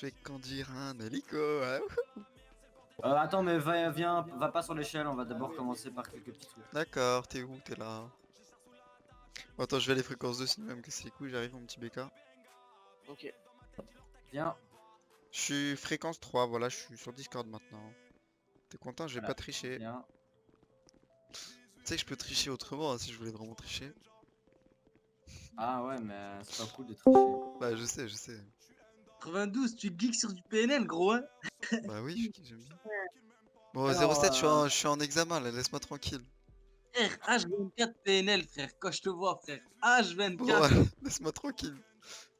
fais conduire un hélico. Hein. Attends, mais viens, va pas sur l'échelle, on va d'abord commencer par quelques petits trucs. D'accord, t'es où? T'es là. Bon, attends, je vais à les fréquences 2 sinon même que c'est les couilles, j'arrive mon petit BK. Ok. Viens, Je suis fréquence 3, voilà, je suis sur Discord maintenant. T'es content? Je vais voilà, pas tricher. viens. Tu sais que je peux tricher autrement hein, si je voulais vraiment tricher. Ah ouais, mais c'est pas cool de tricher. Bah, je sais, je sais. 92, tu geeks sur du PNL, gros, hein. Bah oui, j'aime bien. Bon, Alors, 07, je suis en examen là, laisse-moi tranquille. Frère, H24 PNL, frère. Quand je te vois, frère. Bon, H24, laisse-moi tranquille.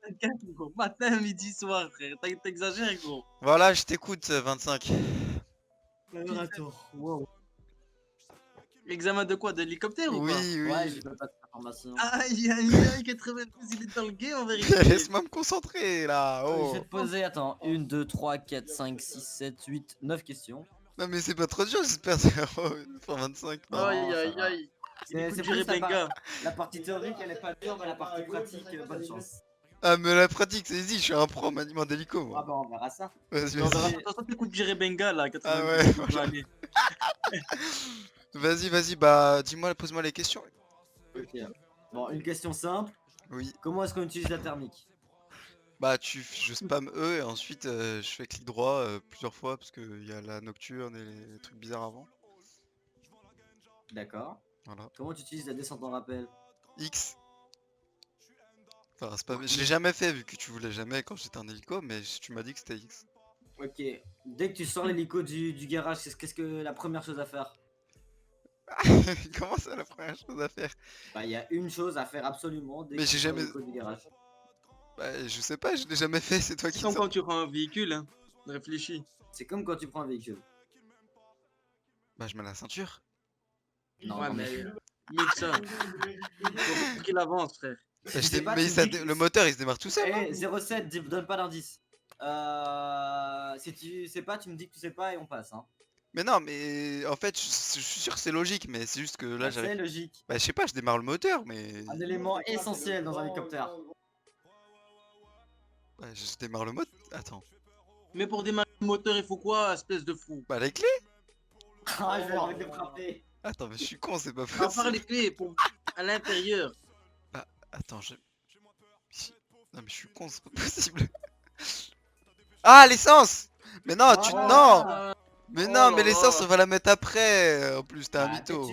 24, gros. Matin, midi, soir, frère. T'exagères, gros. Voilà, je t'écoute, 25. alors attends, wow. Examen de quoi? De l'hélicoptère ou pas? Oui, Ouais, oui. j'ai pas de information. Aïe, aïe, aïe, 92, il est dans le game en vérité. Laisse-moi me concentrer là. Je Oh. vais te poser, attends, 1, 2, 3, 4, 5, 6, 7, 8, 9 questions. Non, mais c'est pas trop dur, j'espère. C'est 25. Non. Aïe, Non, ça aïe, va. aïe. Il écoute C'est du plus Rebenga. la partie théorique, elle est pas dure, mais la partie pratique, bonne chance. Ah, mais la pratique, c'est easy, je suis un pro en maniement d'hélico, Ah moi. bah on verra ça. Vas-y, On verra. vas-y. De toute façon, t'écoutes du Rebenga, là, Ah 92. ouais, donc voilà. allez. Vas-y, vas-y, bah, dis-moi, pose-moi les questions. Ok. Bon, une question simple. Oui. Comment est-ce qu'on utilise la thermique? Bah, je spam E et ensuite je fais clic droit plusieurs fois parce qu'il y a la nocturne et les trucs bizarres avant. D'accord. Voilà. Comment tu utilises la descente en rappel? X. Enfin, spam. Je l'ai jamais fait vu que tu voulais jamais quand j'étais un hélico, mais tu m'as dit que c'était X. Ok. Dès que tu sors l'hélico du garage, qu'est-ce que la première chose à faire? Comment ça, la première chose à faire? Bah, il y a une chose à faire absolument dès Mais que tu j'ai sors jamais. l'hélico du garage. Bah, je sais pas, je l'ai jamais fait, c'est toi C'est qui comme sors. quand tu prends un véhicule, hein. Réfléchis. C'est comme quand tu prends un véhicule. Bah, je mets la ceinture. Non, Ouais, non, mais mieux que ça. Faut qu'il avance, frère. Bah, Je sais pas, mais tu me dis que... le moteur il se démarre tout seul, non? Eh, 07, donne pas d'indice. Si tu sais pas, tu me dis que tu sais pas et on passe. Hein. Mais non, mais en fait, je suis sûr que c'est logique, mais c'est juste que là Bah, j'arrive. c'est logique. Bah, je sais pas, je démarre le moteur, mais. Un élément essentiel dans un hélicoptère. Bah, je démarre le moteur. Attends. Mais pour démarrer le moteur, il faut quoi, espèce de fou? Bah, les clés? Ah, j'ai envie de le frapper. Attends, mais je suis con, c'est pas À part possible. les clés pour... à l'intérieur. Ah, attends, je. Non, mais je suis con, c'est pas possible. Ah, l'essence! Mais non, tu. Non! Voilà. Mais Oh non, mais là l'essence, là. on va la mettre après. En plus, t'es un Bah, mytho.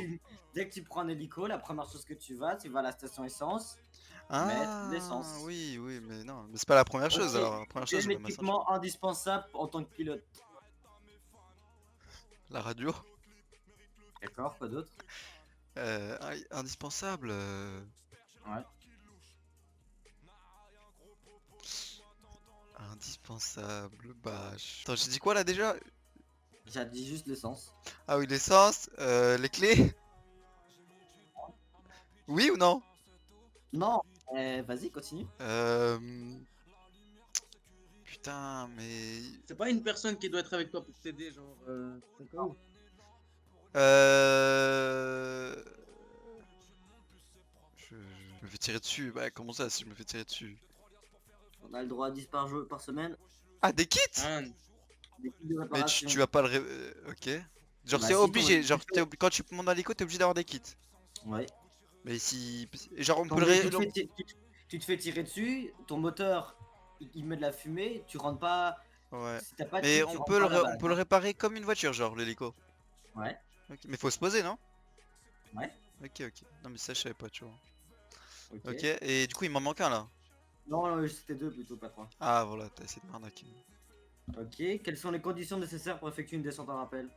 dès que tu prends un hélico, la première chose que tu vas à la station essence, mettre Ah, l'essence. oui, oui, mais non. Mais c'est pas la première chose, Ok. alors. La première chose, Quel je mets ma ceinture. équipement indispensable en tant que pilote? La radio. D'accord, quoi d'autre? Indispensable. Ouais. Indispensable. Bah. Attends, j'ai dit quoi là déjà? J'ai dit juste l'essence. Ah oui, l'essence, les clés. Oui ou non? Non, vas-y, continue. Putain, mais. C'est pas une personne qui doit être avec toi pour t'aider, genre. Au cas où. Euh... Je me fais tirer dessus. Bah, comment ça, si je me fais tirer dessus? On a le droit à 10 par jour par semaine. Ah, des kits? Ah, Des kits de Mais réparation. tu vas pas le. Ok. Genre, Bah c'est si, obligé. Genre, tu fais- quand tu montes dans l'hélico, t'es obligé d'avoir des kits. Ouais. Mais si. Genre, on Quand peut le. tu te fais tirer dessus, ton moteur il met de la fumée, tu rentres pas. Ouais. Si t'as pas de Mais kit, tu rentres pas à la on base. peut le réparer comme une voiture, genre, l'hélico. Ouais, Ok. Mais faut se poser, non? ouais, Ok, ok. Non, mais ça, je savais pas, tu vois. ok. Ok, et du coup, il m'en manque un là. Non, c'était deux plutôt, pas trois. Ah, voilà, t'as essayé de m'arnaquer. Ok, quelles sont les conditions nécessaires pour effectuer une descente en rappel?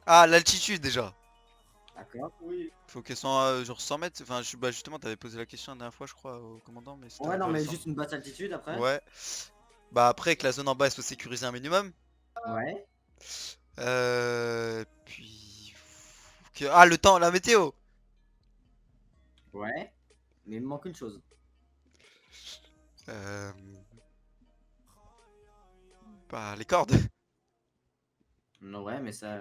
Ah, l'altitude déjà. D'accord. Oui. Faut qu'elle soit genre 100 mètres. Enfin, bah justement, t'avais posé la question la dernière fois, je crois, au commandant, mais c'était Ouais, non, vers les mais 100. juste une basse altitude après. Ouais. Bah après, que la zone en bas, elle soit sécurisée un minimum. Ouais. Puis. Ah, le temps, la météo. Ouais. Mais il me manque une chose. Euh... Bah, les cordes. Non, ouais, mais ça.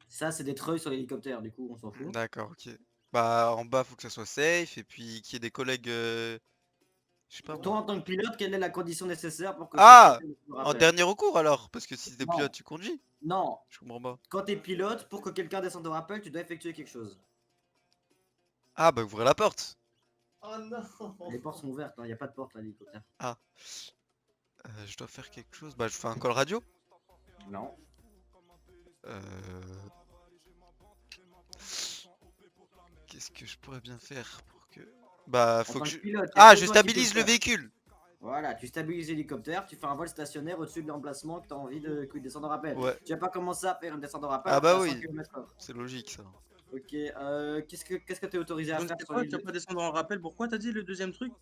Ça, c'est des treuils sur l'hélicoptère, du coup, on s'en fout. D'accord, ok. Bah, en bas, faut que ça soit safe. Et puis, qu'il y ait des collègues. Je sais pas. Toi, moi. en tant que pilote, quelle est la condition nécessaire pour que Ah, quelqu'un te en rappelle? dernier recours alors, parce que si t'es Non. pilote, tu conduis. Non, Je comprends pas. quand t'es pilote, pour que quelqu'un descende au rappel, tu dois effectuer quelque chose. Ah bah ouvrez la porte. Oh non. Les portes sont ouvertes, il n'y a pas de porte à l'hélicoptère. Ah. Je dois faire quelque chose. Bah je fais un call radio. Non. Euh... Qu'est-ce que je pourrais bien faire pour que... Bah En faut tant que que je... pilote, Ah, c'est je toi qui peux stabilise le faire. véhicule. Voilà, tu stabilises l'hélicoptère, tu fais un vol stationnaire au-dessus de l'emplacement que tu as envie de qu'il descende au rappel. Ouais. Tu vas pas commencer à faire une descente au rappel Ah alors bah que t'as 100 oui. km/h. C'est logique ça. Ok, qu'est-ce que tu es autorisé à Donc faire c'est sur quoi, l'île tu vas de... pas descendre en rappel, pourquoi t'as dit le deuxième truc?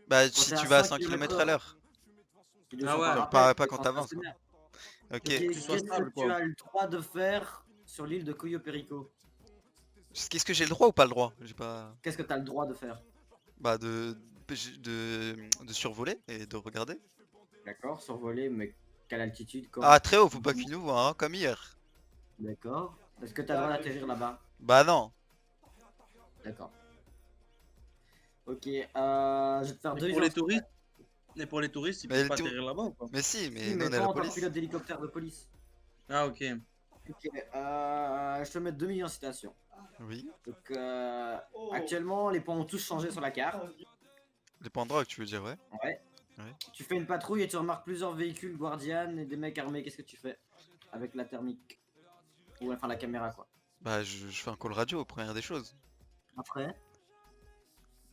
Bah Quand si t'es tu à vas à 100 100 km à l'heure. Tu descends Ah ouais. pas en Enfin, rappel, pas tu quand descends t'avances, quoi. stationnaire. Ok. Ok, que tu sois qu'est-ce stable, que quoi. tu as le droit de faire sur l'île de Cuyo Perico? Qu'est-ce que j'ai le droit ou pas le droit? J'ai pas... Qu'est-ce que tu as le droit de faire? Bah de survoler et de regarder. D'accord, survoler, mais quelle altitude, quand? Ah très haut, faut pas qu'il nous voit, hein, comme hier. D'accord. Est-ce que tu as le droit d'atterrir là-bas? Bah non. D'accord. Ok, je vais te faire Et deux pour les instants. touristes, et pour les touristes, ils Mais peuvent les pas tou- atterrir là-bas ou pas? Mais si, mais Oui, nous mais on est pas la en tant que police. pilote d'hélicoptère de police. Ah ok. Ok, je te mets 2 millions en citation. Oui. Donc, actuellement, les points ont tous changé sur la carte. Les points de drogue, tu veux dire, ouais. Ouais. Ouais. Tu fais une patrouille et tu remarques plusieurs véhicules Guardian et des mecs armés. Qu'est-ce que tu fais avec la thermique? Ou enfin la caméra, quoi. Bah je fais un call radio, première des choses. Après,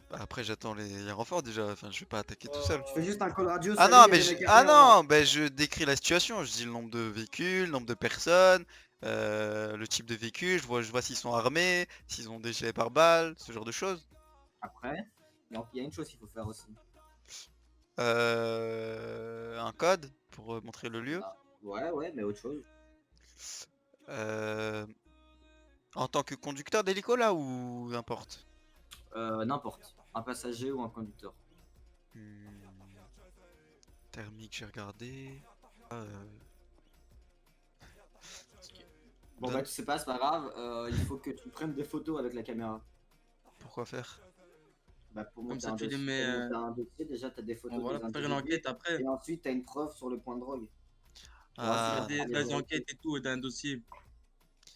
Bah, après j'attends les renforts déjà, enfin je vais pas attaquer tout seul. tu fais juste un call radio Ah sur non, l'île et mais les mecs ah armés en bas. non, bah je décris la situation, je dis le nombre de véhicules, le nombre de personnes, le type de véhicule, je vois s'ils sont armés, s'ils ont des gilets pare-balles, ce genre de choses. Après, donc il y a une chose qu'il faut faire aussi. Un code pour montrer le lieu. Ah, ouais, mais autre chose. Euh, En tant que conducteur d'hélico là ou n'importe. N'importe. Un passager ou un conducteur. Hmm. Thermique, j'ai regardé. Bon, Donne- bah, tu sais pas, c'est pas grave. Il faut que tu prennes des photos avec la caméra. Pourquoi faire? Bah, pour Comme monter ça, un tu les dossier, mets, pour monter un dossier, déjà, t'as des photos Voilà, des pour faire une individus. enquête après. Et ensuite, t'as une preuve sur le point de drogue. Ah, Pour assurer Des enquêtes et tout, et t'as un dossier.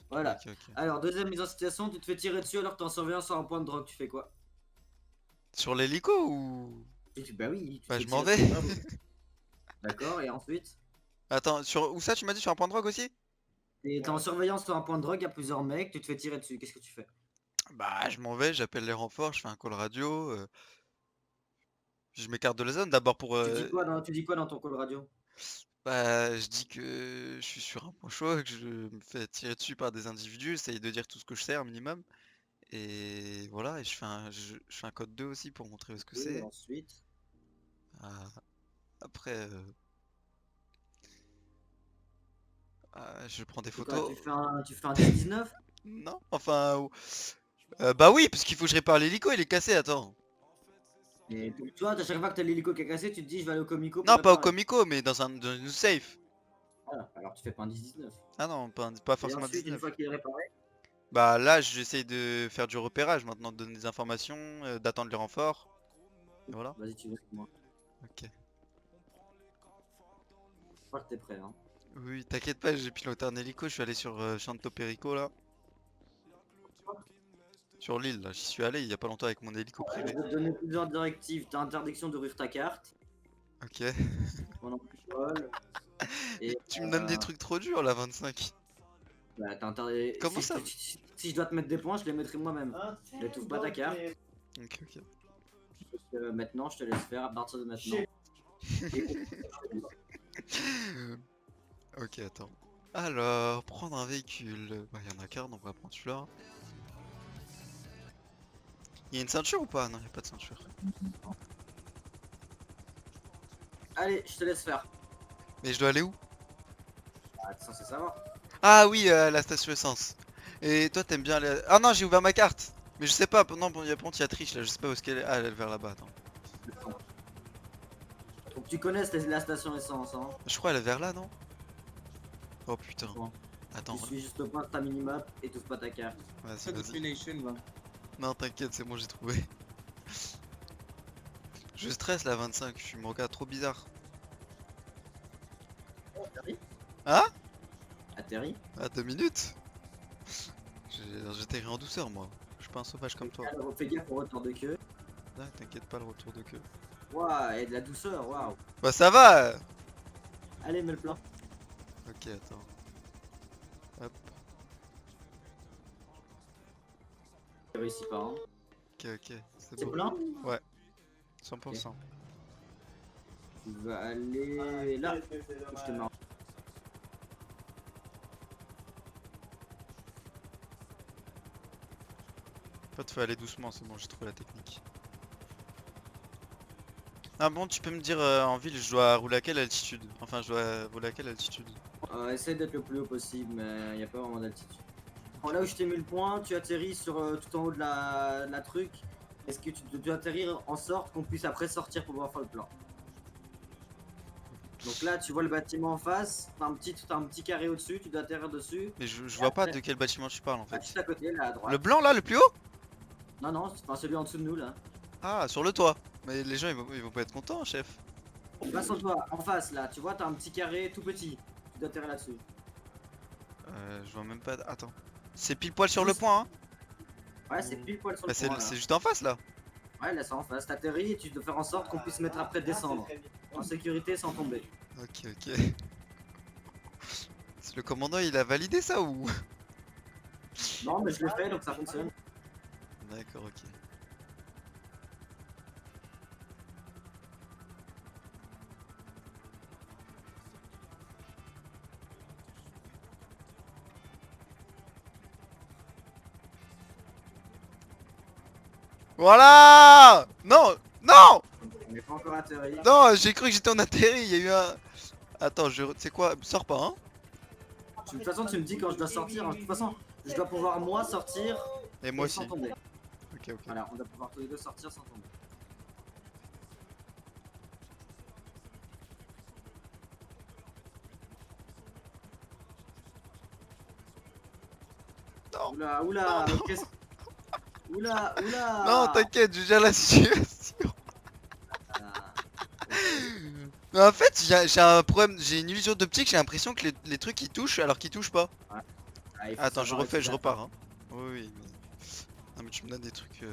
Voilà. ok, ok. Alors, deuxième mise en situation, tu te fais tirer dessus alors que t'es en surveillance sur un point de drogue. Tu fais quoi? Sur l'hélico ou... Bah oui. Tu te Bah fais je m'en tirer vais. dessus. D'accord, et ensuite? Attends, sur où ça tu m'as dit, sur un point de drogue aussi? T'es en surveillance sur un point de drogue, il y a plusieurs mecs, tu te fais tirer dessus. Qu'est-ce que tu fais? Bah je m'en vais, j'appelle les renforts, je fais un call radio. Je m'écarte de la zone d'abord pour... Tu dis quoi dans ton call radio? Bah je dis que je suis sur un point chaud, que je me fais tirer dessus par des individus, j'essaye de dire tout ce que je sais un minimum. Et voilà, et je fais un code 2 aussi pour montrer ce que Et c'est. ensuite? Ah, après, je prends des C'est quoi, photos. tu fais un 10-19? Non, enfin, bah oui, parce qu'il faut que je répare l'hélico, il est cassé, attends. Et donc, toi, à chaque fois que t'as l'hélico qui est cassé, tu te dis je vais aller au Comico pour Non, pas au réparer. Comico, mais dans une safe. Voilà, alors tu fais pas un 10-19. Ah non, pas Et forcément ensuite, une 19. fois qu'il est réparé, Bah là, j'essaye de faire du repérage maintenant, de donner des informations, d'attendre les renforts. Et voilà. vas-y, tu veux avec moi. Ok. Je crois que t'es prêt, hein. Oui, t'inquiète pas, j'ai piloté un hélico, je suis allé sur Chanto Perico là. Sur l'île, là, j'y suis allé il y a pas longtemps avec mon hélico Je privé. vais te donner plusieurs directives. T'as interdiction d'ouvrir ta carte Ok. pendant que tu voles. Et Tu me donnes des trucs trop durs là, 25. bah, t'as interdit. Comment si ça si je dois te mettre des points, je les mettrai moi-même. Ne t'ouvre pas ta carte. Ok, ok. Maintenant, je te laisse faire à partir de maintenant. Ok, attends. Alors, prendre un véhicule. Bah, y en a qu'un, donc on va prendre celui-là. Y a une ceinture ou pas? Non, y a pas de ceinture. Allez, je te laisse faire. Mais je dois aller où? Ah, t'es censé savoir. Ah oui, la station essence. Et toi, t'aimes bien aller... Ah non, j'ai ouvert ma carte. Mais je sais pas, non, bon, y a pas, y a triche là, je sais pas où est-ce qu'elle est. Ah, elle est vers là-bas, attends. Faut que tu connaisses la station essence, hein. Je crois elle est vers là, non? Oh putain. Bon. Attends, Tu suis juste au point de ta minimap et t'ouvres pas ta carte. vas-y, C'est vas-y. Destination là. Non, t'inquiète, c'est bon, j'ai trouvé. Je stresse la 25, je me regarde trop bizarre. Atterri. Hein? Atterri. Ah, 2 minutes? J'atterris en douceur moi. Je suis pas un sauvage comme toi. Alors, fais gaffe au retour de queue. Ah, t'inquiète pas le retour de queue. Waouh, et de la douceur, waouh. Bah ça va! Allez, mets le plan. Ok, attends. Hop, J'ai réussi pas, hein. ok, ok. C'est C'est bon. plein? 100%. Tu vas aller là. Je te mets en- En fait, faut aller doucement, c'est bon, j'ai trouvé la technique. Ah bon, tu peux me dire en ville, je dois rouler à quelle altitude? Enfin, je dois voler à quelle altitude? Essaye d'être le plus haut possible, mais y a pas vraiment d'altitude. Bon, là où je t'ai mis le point, tu atterris sur tout en haut de la truc. Est-ce que tu dois atterrir en sorte qu'on puisse après sortir pour pouvoir faire le plan? Donc là, tu vois le bâtiment en face, t'as un petit carré au-dessus, tu dois atterrir dessus. Mais je vois pas de quel bâtiment tu parles en Ah, fait. juste à côté, là à droite. Le blanc là, le plus haut? Non, non, c'est enfin, celui en dessous de nous là. Ah, sur le toit. Mais les gens ils vont pas être contents, chef. Passe en toi, en face là, tu vois, t'as un petit carré tout petit. Tu dois atterrir là-dessus. Je vois même pas. Attends. C'est pile poil sur le point, hein? Ouais, c'est pile poil sur Bah, le point. Là. c'est juste en face là. Ouais, là c'est en face. T'atterris et tu dois faire en sorte qu'on puisse mettre après descendre. En sécurité sans tomber. Ok, ok. Le commandant il a validé ça ou? Non, mais je l'ai fait donc ça fonctionne. D'accord, ok. Voilà! Non! Non! On n'est pas encore atterri. Non, j'ai cru que j'étais en atterri, il y a eu un... Attends, c'est quoi? Sors pas, hein? De toute façon, tu me dis quand je dois sortir. De toute façon, je dois pouvoir moi sortir Et moi aussi. sans tomber. Ok, ok. Voilà, on doit pouvoir tous les deux sortir sans tomber. Non. Oula, oula, mais qu'est-ce... Oula, oula. Non, t'inquiète, je gère la situation. Ah, Mais en fait, j'ai un problème, j'ai une illusion d'optique, j'ai l'impression que les trucs ils touchent alors qu'ils touchent pas. il faut Attends, je savoir refais, être je d'accord. repars. Hein. Oui, oui. Non, mais tu me donnes des trucs.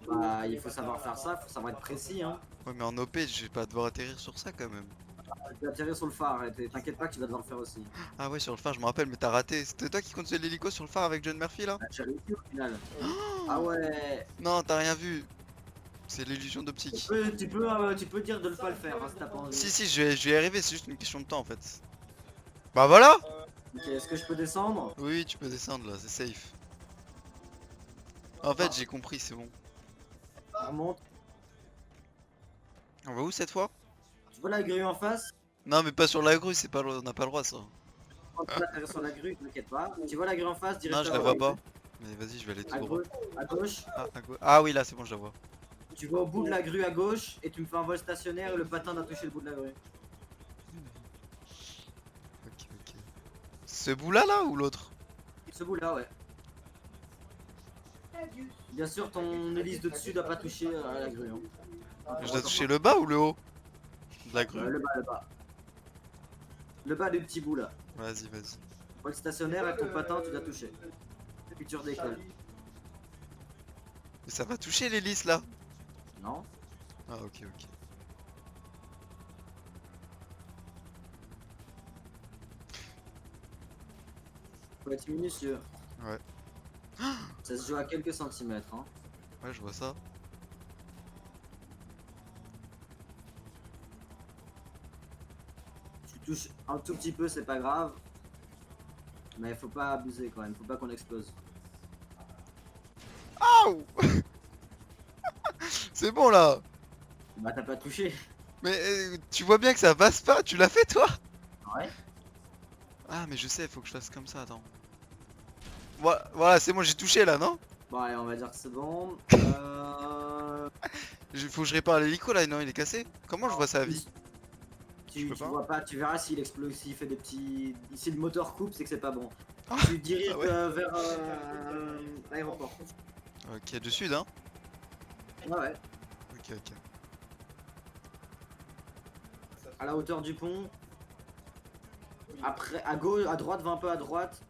Bah, il faut savoir faire ça, il faut savoir être précis. Hein. Ouais, mais en OP, je vais pas devoir atterrir sur ça quand même. Tu vas atterrir sur le phare, et t'inquiète pas que tu vas devoir le faire aussi. Ah ouais, sur le phare, je me rappelle, mais t'as raté. C'était toi qui conduisais l'hélico sur le phare avec John Murphy là? Ah, j'ai réussi au final. Ah ouais. Non, t'as rien vu. C'est l'illusion d'optique. Tu peux dire de ne pas le faire hein, si t'as pas envie. Si, je vais y arriver, c'est juste une question de temps en fait. Bah voilà! Ok, est-ce que je peux descendre? Oui, tu peux descendre là, c'est safe. En fait, j'ai compris, c'est bon. On remonte. On va où cette fois? Tu vois la grue en face? Non, mais pas sur la grue, c'est pas, on n'a pas le droit ça. Quand tu vas atterrir sur la grue, t'inquiète pas. Tu vois la grue en face, Non, directement je la vois pas. Mais vas-y, je vais aller tout À droit. gauche, à gauche. Ah oui, là, c'est bon, je la vois. Tu vas au bout de la grue à gauche et tu me fais un vol stationnaire et le patin doit toucher le bout de la grue. Ok, ok. Ce bout là ou l'autre? Ce bout là, ouais. Bien sûr, ton hélice de dessus doit pas toucher la grue. Hein. Je dois toucher le bas ou le haut? De la grue? Le bas, le bas. Le bas du petit bout là. Vas-y, vas-y. Vol stationnaire avec ton patin, tu dois toucher. Puis tu redécolles. Mais ça va toucher l'hélice là? Non? Ah, ok, ok. Faut être minutieux. Ouais. Ça se joue à quelques centimètres. Hein. Ouais, je vois ça. Tu touches un tout petit peu, c'est pas grave. Mais faut pas abuser quand même, faut pas qu'on explose. Aouh! C'est bon là! Bah t'as pas touché. Mais tu vois bien que ça passe pas, tu l'as fait toi? Ouais. Ah, mais je sais, faut que je fasse comme ça, attends. Voilà, c'est bon, j'ai touché là, non? Bon allez, on va dire que c'est bon. Faut que je répare l'hélico là, non, il est cassé? Comment je vois sa vie? Tu peux pas vois pas, tu verras s'il explose, s'il fait des petits... Si le moteur coupe, c'est que c'est pas bon. Ah, Tu diriges ah ouais. vers l'aéroport. Ok, du sud, hein? Ouais, ouais. Ok, ok. À la hauteur du pont. Après, à gauche, à droite, va un peu à droite.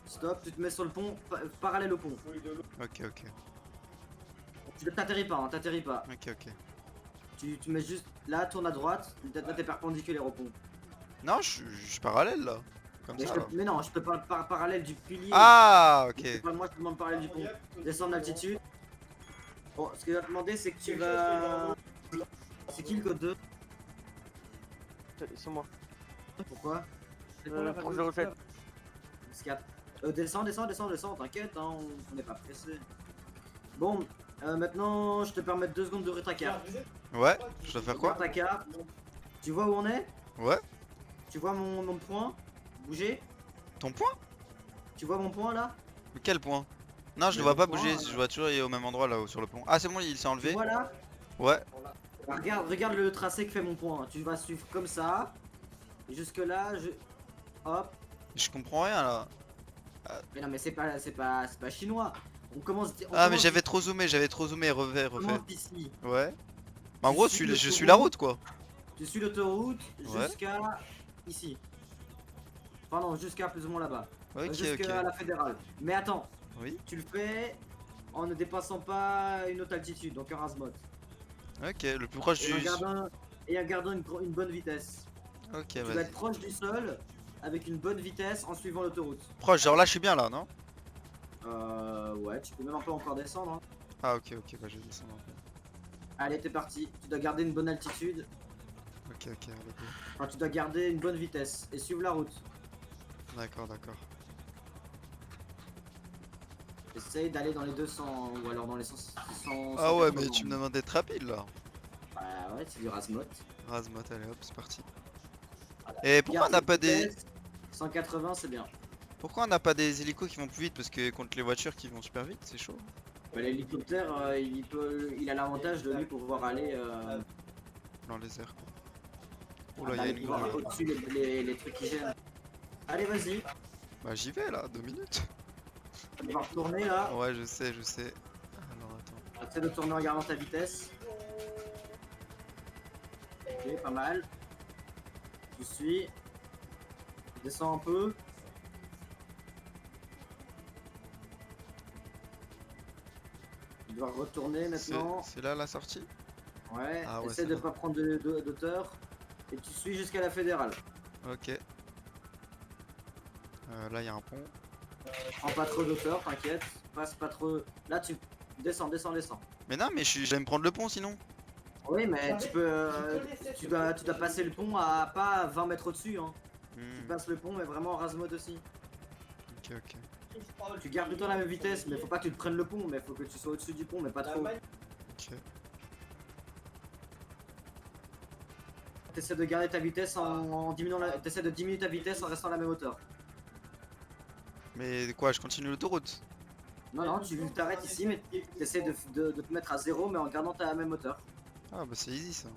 Stop, tu te mets sur le pont, parallèle au pont. Ok, ok. Tu t'atterris pas, hein, t'atterris pas. Ok, ok. Tu mets juste là, tourne à droite. Là, t'es perpendiculaire au pont. Non, je suis parallèle là. Comme Mais, ça. Là. mais non, je te parle parallèle du pilier. Ah, ok. Moi, je te demande parallèle du pont. Descends d'altitude. Bon, ce que je vais te demander, c'est que tu vas. C'est qui le code 2? C'est moi. Pourquoi? Pour 07. Scat. Descends, t'inquiète, hein, on n'est pas pressé. Bon, maintenant, je te permets 2 secondes d'ouvrir ta carte. Ouais, je dois faire quoi? Ouvre ta carte. Tu vois où on est? Ouais. Tu vois mon point? Bouger? Ton point? Tu vois mon point là? Quel point? Non, je Mais le vois le pas point, bouger, je vois toujours il est au même endroit là-haut sur le pont. Ah, c'est bon, il s'est Tu enlevé? vois là? Ouais. Bah, regarde le tracé que fait mon point. Tu vas suivre comme ça. Et jusque là, hop. Je comprends rien là. Mais non, mais c'est pas chinois. On commence. Ah, mais j'avais trop zoomé, refait. On commence d'ici. Ouais. En Tu gros, suis je suis l'autoroute. la route quoi. Tu suis l'autoroute Ouais. jusqu'à ici. Pardon, jusqu'à plus ou moins là-bas. Ok, Jusqu'à ok. la fédérale. Mais attends, Oui. tu le fais en ne dépassant pas une haute altitude, donc un Razmot. Ok, le plus proche Et en du. gardant une bonne vitesse. Ok, Tu dois vas-y. être proche du sol avec une bonne vitesse en suivant l'autoroute. Proche, genre là, je suis bien là, non? Ouais, tu peux même un peu encore descendre. Hein. Ah, ok, ok, bah je vais descendre un peu. Allez, t'es parti. Tu dois garder une bonne altitude. Ok, ok, allez, go. Enfin, tu dois garder une bonne vitesse et suivre la route. D'accord, d'accord. Essaye d'aller dans les 200 ou alors dans les 100. Ah ouais, mais tu me demandes d'être rapide là. Bah ouais, c'est du Razmot. Razmot, allez hop, c'est parti. Et pourquoi on n'a pas des. 180, c'est bien. Pourquoi on n'a pas des hélicos qui vont plus vite? Parce que contre les voitures qui vont super vite, c'est chaud. Bah, l'hélicoptère, il a l'avantage de lui pouvoir aller Dans les airs quoi. Oula, d'aller y'a une pouvoir grue. au-dessus les trucs qui gênent. Allez, vas-y. Bah j'y vais là, 2 minutes. Tu vas retourner là. Ouais, je sais, je sais. Alors attends. Essaie de tourner en regardant ta vitesse. Ok, pas mal. Tu suis. Descends un peu. Tu dois retourner maintenant. C'est là la sortie? Ouais, Ah ouais, essaie ça de va. pas prendre d'auteur. Et tu suis jusqu'à la fédérale. Ok. Là y'a un pont. Prends pas trop d'auteur, t'inquiète. Passe pas trop. Là, tu descends. Mais non, mais j'allais me prendre le pont sinon. Oui, mais tu peux. Tu dois passer le pont à pas 20 mètres au-dessus. Hein. Tu Hmm, passes le pont, mais vraiment en rase mode aussi. ok, ok. Tu gardes tout le temps la même vitesse, mais faut pas que tu te prennes le pont, mais faut que tu sois au-dessus du pont, mais pas trop. Ok. T'essaies de garder ta vitesse en diminuant t'essaies de diminuer ta vitesse en restant à la même hauteur. Mais quoi, je continue l'autoroute? Non, tu t'arrêtes ici, mais t'essaies de te mettre à 0, mais en gardant ta même hauteur. Ah bah c'est easy ça.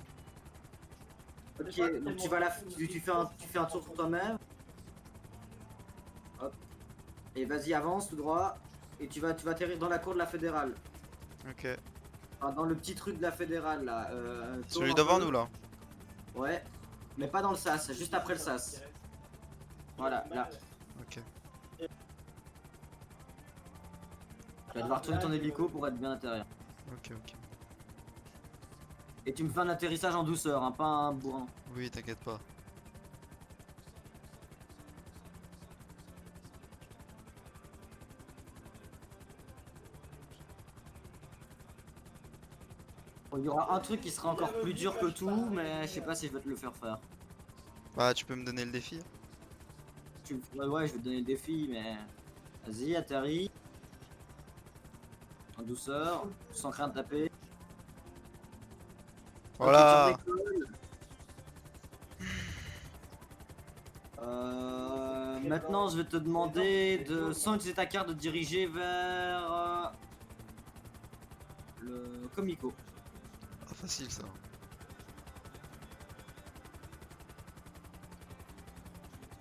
Ok, donc tu vas tu fais un tour sur toi-même. Hop. Et vas-y, avance tout droit. Et tu vas atterrir dans la cour de la fédérale. Ok. Enfin, dans le petit truc de la fédérale là. Celui tourne un devant peu. nous là. Ouais. Mais pas dans le sas, juste après le sas. Voilà, là. Ok. Tu vas devoir tourner ton hélico pour être bien à l'intérieur. Ok, ok. Et tu me fais un atterrissage en douceur, hein, pas un bourrin. Oui, t'inquiète pas. Bon, il y aura un truc qui sera encore plus dur que tout, mais je sais pas si je vais te le faire faire. Bah tu peux me donner le défi. Ouais, je vais te donner le défi, mais. Vas-y, atterris. En douceur, sans craindre de taper. Voilà. Ok, tu redécolles. Maintenant, je vais te demander de, sans utiliser ta carte, de te diriger vers le Comico. Ah, facile ça.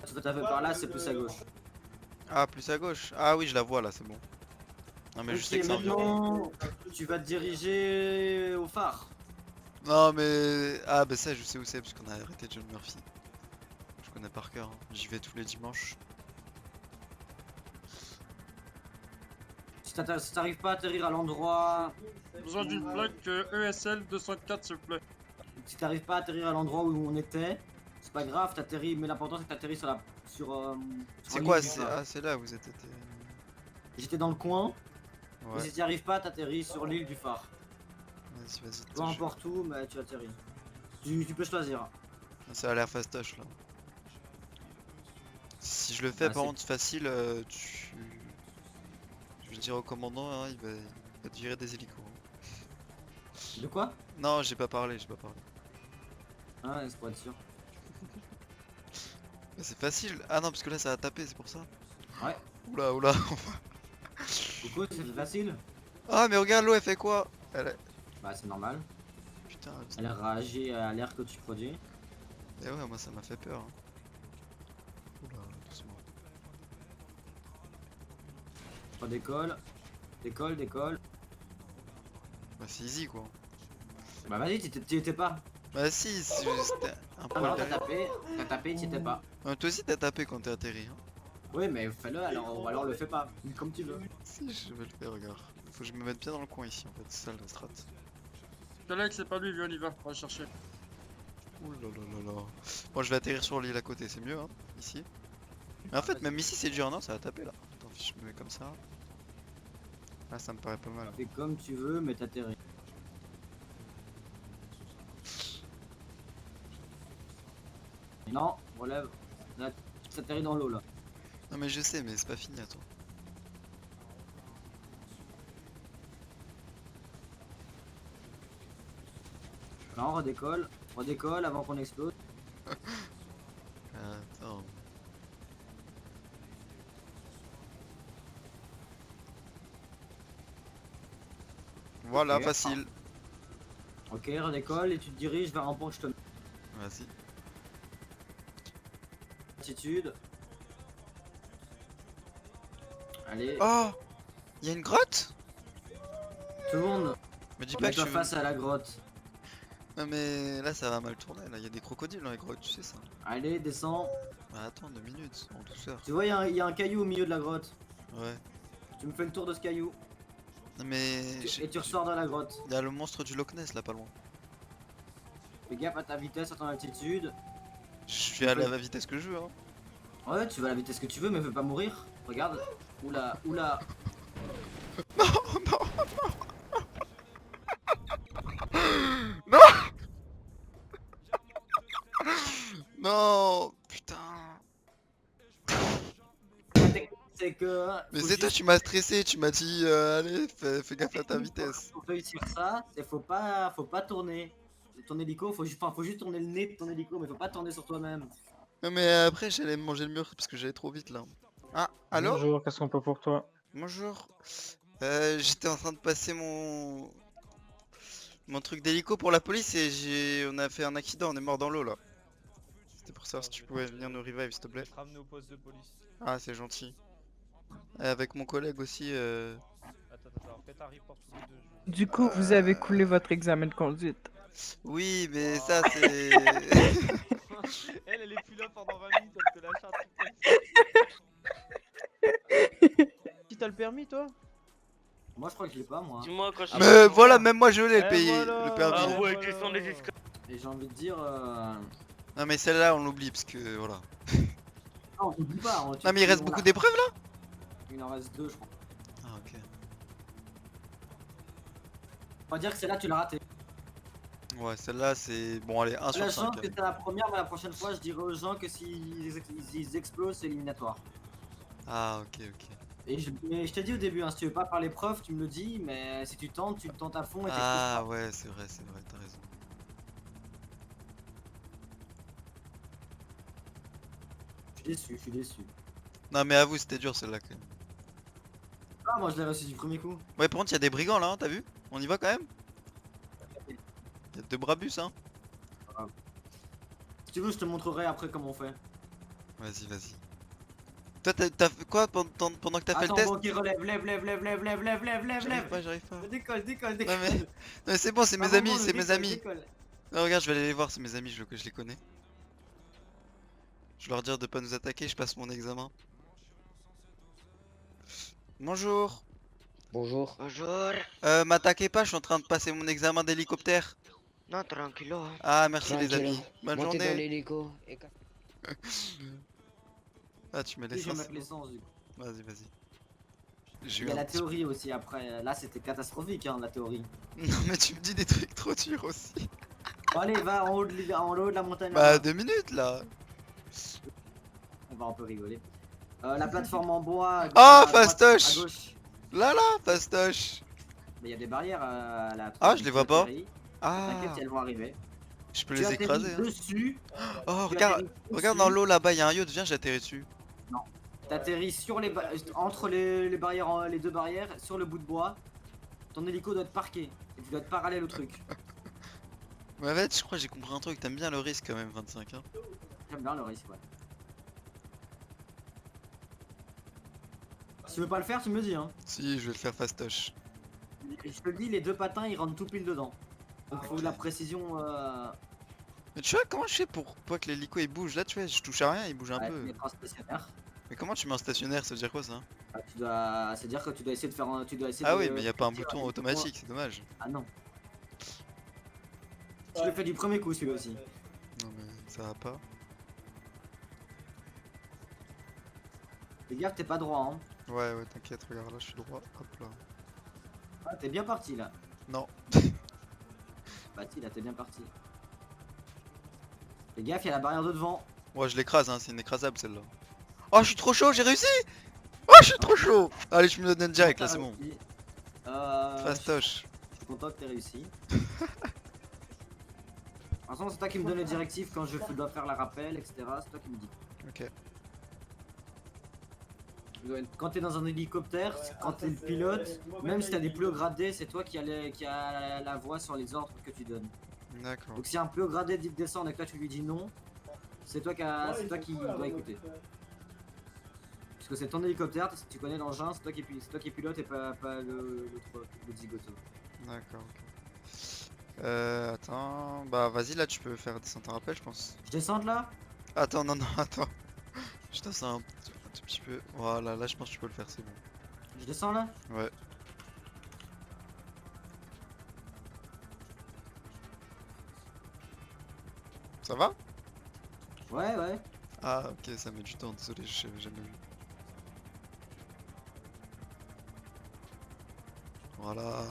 Tu peux taper par là, c'est plus à gauche. Ah, plus à gauche. Ah oui, je la vois là, c'est bon. Non mais je Ok, sais que ça en vient. maintenant, Tu vas te diriger au phare. Non mais... Ah bah ça je sais où c'est parce qu'on a arrêté John Murphy. Je connais par cœur, hein. J'y vais tous les dimanches. Si t'arrives pas à atterrir à l'endroit... Besoin d'une plaque ESL 204 s'il vous plaît. Si t'arrives pas à atterrir à l'endroit où on était, c'est pas grave, t'atterris, mais l'important c'est que t'atterris sur la... sur C'est l'île quoi? du C'est phare. ah, c'est là où vous êtes été... J'étais dans le coin, mais Ouais, si t'y arrives pas, t'atterris sur l'île du phare. vas-y, vas-y. Peu importe où, mais tu atterris. Tu peux choisir. Ça a l'air fastoche là. Si je le fais Ah, par c'est- contre facile, je vais dire au commandant, hein, il va te virer des hélicos, hein. De quoi? Non, j'ai pas parlé, j'ai pas parlé. Ah, c'est pour être sûr. Mais c'est facile. Ah non, parce que là ça a tapé, c'est pour ça. Ouais. Oula, oula. Coucou, c'est facile? Ah mais regarde l'eau, elle fait quoi? Elle est... Bah, c'est normal. Putain, Elle réagit à l'air que tu produis. et ouais, moi ça m'a fait peur, hein. Oula, doucement. Redécolle. Décolle, décolle. Bah c'est easy quoi. Bah, vas-y, t'y étais pas. Bah si, c'était un Ah poil non, derrière. t'as tapé, t'y étais pas. Toi aussi t'as tapé quand t'es atterri, hein. Oui, mais fais-le alors, alors le fais pas. Comme tu veux. Si, je vais le faire, regarde. Faut que je me mette bien dans le coin ici en fait, c'est ça la strat. Collègue, c'est pas lui, viens, on y va, on va le chercher. Ouh là là là là. Bon, je vais atterrir sur l'île à côté, c'est mieux, hein, ici. Mais en fait, même ici c'est dur, non? Ça va taper là. Attends, je me mets comme ça. Là, ça me paraît pas mal. Fais comme tu veux, mais t'atterris. Non, relève. Là, tu t'atterris dans l'eau là. Non, mais je sais, mais c'est pas fini, attends. Non, redécolle. Redécolle avant qu'on explose. Attends. Voilà, Ok. facile. Ok, redécolle et tu te diriges vers un pont que je te mets. Vas-y. Attitude. Allez, Oh! Y'a une grotte? tourne. Me dis pas que Mets-toi je... face à la grotte. Non mais là ça va mal tourner, là y'a des crocodiles dans les grottes, tu sais ça. Allez, descends. Bah attends 2 minutes, en douceur. Tu vois, il y a un caillou au milieu de la grotte. Ouais. Tu me fais le tour de ce caillou. Non mais... Et tu ressors dans la grotte. Y'a le monstre du Loch Ness là pas loin. Fais gaffe à ta vitesse, à ton altitude. Je vais aller à la vitesse que je veux, hein. Ouais, tu vas à la vitesse que tu veux, mais fais pas mourir. Regarde. Oula, oula. Non! Putain! La technique, c'est que. Mais faut c'est toi, juste- tu m'as stressé, tu m'as dit allez, fais gaffe à ta vitesse. Pour réussir ça, c'est faut pas tourner. Ton hélico, faut juste tourner le nez de ton hélico, mais faut pas tourner sur toi-même. Non mais après j'allais me manger le mur parce que j'allais trop vite là. Ah, allô? Bonjour, qu'est-ce qu'on peut pour toi? Bonjour. J'étais en train de passer mon truc d'hélico pour la police et on a fait un accident, on est mort dans l'eau là. C'était pour savoir si tu pouvais venir nous revive s'il te plaît. Ramener au poste de police. Ah c'est gentil. Et avec mon collègue aussi. Attends, faites un report tous les deux. Du coup, vous avez coulé votre examen de conduite. Oui mais ça c'est... Elle est plus là pendant 20 minutes, elle te lâche un truc. Si t'as le permis, toi? Moi, je crois que je l'ai pas, moi. Dis-moi quand je Mais voilà, même moi je l'ai le Eh pays, voilà. le permis. Ah ouais, quels sont les esclaves? Et j'ai envie de dire. Non mais celle-là on l'oublie parce que voilà. Non, on oublie pas. Non mais il reste beaucoup d'épreuves là? Il en reste 2, je crois. Ah ok. On va dire que celle-là, tu l'as raté. Ouais celle-là c'est... Bon allez, 1 La sur chance 5. que c'est la première, mais la prochaine fois, je dirai aux gens que s'ils explosent, c'est éliminatoire. Ah ok ok. Mais je t'ai dit au début, hein, si tu veux pas faire l'épreuve, tu me le dis, mais si tu tentes à fond et Ah ouais c'est vrai, t'as raison. je suis déçu. Non mais avoue c'était dur celle-là quand même. Ah, moi je l'ai réussi du premier coup. Ouais par contre y'a des brigands là, hein, t'as vu? On y va quand même? Y'a 2 brabus hein. Si tu veux, je te montrerai après comment on fait. Vas-y vas-y. Toi, t'as fait quoi pendant que t'as fait le Attends, test? bon, ok, relève, lève. J'arrive pas. Décolle. Non mais c'est bon, c'est mes amis, c'est mes amis. Décolle. Non, regarde, je vais aller les voir, c'est mes amis, je les connais. Je vais leur dire de pas nous attaquer, je passe mon examen. Bonjour. Bonjour. Bonjour. M'attaquez pas, je suis en train de passer mon examen d'hélicoptère. Non, tranquillo. Ah, merci les Tranquille. amis. Bonne Montez dans journée. l'hélico. Et... Ah, tu mets Si, je vais l'essence. mettre l'essence du coup. Vas-y. J'ai Il eu y a un la petit- théorie aussi après. Là, c'était catastrophique, hein, la théorie. Non, mais tu me dis des trucs trop durs aussi. Bon, allez, va en haut de la montagne. Bah, là-bas. 2 minutes là. On va un peu rigoler. La plateforme en bois. Oh, à droite, fastoche. à gauche. Là, fastoche. Mais il y a des barrières à la. Ah, je les vois pas. T'inquiète, Ah, elles vont arriver. je peux Tu les atterris écraser. Hein. dessus. Oh, tu regarde, atterris regarde dessus, dans l'eau là-bas, il y a un yacht, viens, j'atterris dessus. T'atterris sur entre les barrières, les deux barrières, sur le bout de bois. Ton hélico doit être parqué. Et tu dois être parallèle au truc. Mais en fait, je crois que j'ai compris un truc, t'aimes bien le risque quand même, 25. Hein. J'aime bien le risque, ouais. Si tu veux pas le faire, tu me le dis, hein. Si, je vais le faire fastoche. Je te le dis, les deux patins ils rentrent tout pile dedans. Donc faut de la précision. Mais tu vois, comment je fais pour pas que l'hélico il bouge? Là, tu vois, je touche à rien, il bouge un Ouais, peu. mettre en stationnaire. Mais comment tu mets en stationnaire? Ça veut dire quoi ça? Ah, c'est-à-dire que tu dois essayer de faire tu dois essayer Ah de- oui, mais y a pas un de tirer bouton avec automatique, c'est dommage. Ah non. Je le fais du premier coup celui-là aussi. Non mais ça va pas. Fais gaffe, t'es pas droit, hein. Ouais, t'inquiète, regarde, là je suis droit, hop là. Ah, t'es bien parti là. Non. Bah si, là t'es bien parti. Fais gaffe, y'a la barrière de devant. Ouais, je l'écrase, hein, c'est inécrasable celle-là. Oh, je suis trop chaud, j'ai réussi! Oh, je suis trop chaud! Allez, je me donne direct, là, T'as c'est bon. réussi. Fastoche. Je suis content que t'aies réussi. De toute façon, c'est toi qui me donne les directives quand je dois faire la rappel, etc. C'est toi qui me dis. Ok. Quand t'es dans un hélicoptère, quand t'es le pilote, même si t'as des plus hauts gradés, c'est toi qui a la voix sur les ordres que tu donnes. D'accord. Donc si un plus haut gradé dit de descendre et que là tu lui dis non, c'est toi qui dois écouter. Parce que c'est ton hélicoptère, tu connais l'engin, c'est toi qui pilote et pas le zigoto. D'accord, ok. Attends. Bah, vas-y, là, tu peux faire descendre un rappel, je pense. Je descends de là? Attends, non, attends. Je descends un tout petit peu. Voilà, là, je pense que tu peux le faire, c'est bon. Je descends là? Ouais. Ça va? Ouais. Ah, ok, ça met du temps, désolé, je n'avais jamais vu. Voilà.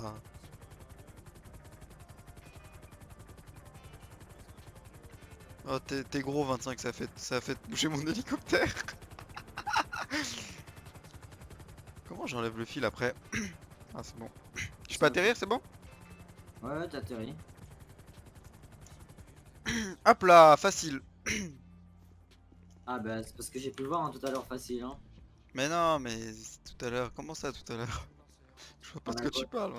Oh, t'es gros 25, ça a fait bouger mon hélicoptère. Comment j'enlève le fil après? Ah, c'est bon. Je peux atterrir, c'est bon? Ouais, t'as atterri. Hop là, facile. Ah bah c'est parce que j'ai pu le voir hein, tout à l'heure facile hein. Mais non, mais tout à l'heure, comment ça tout à l'heure? Je vois pas On de a quoi quoi tu parles.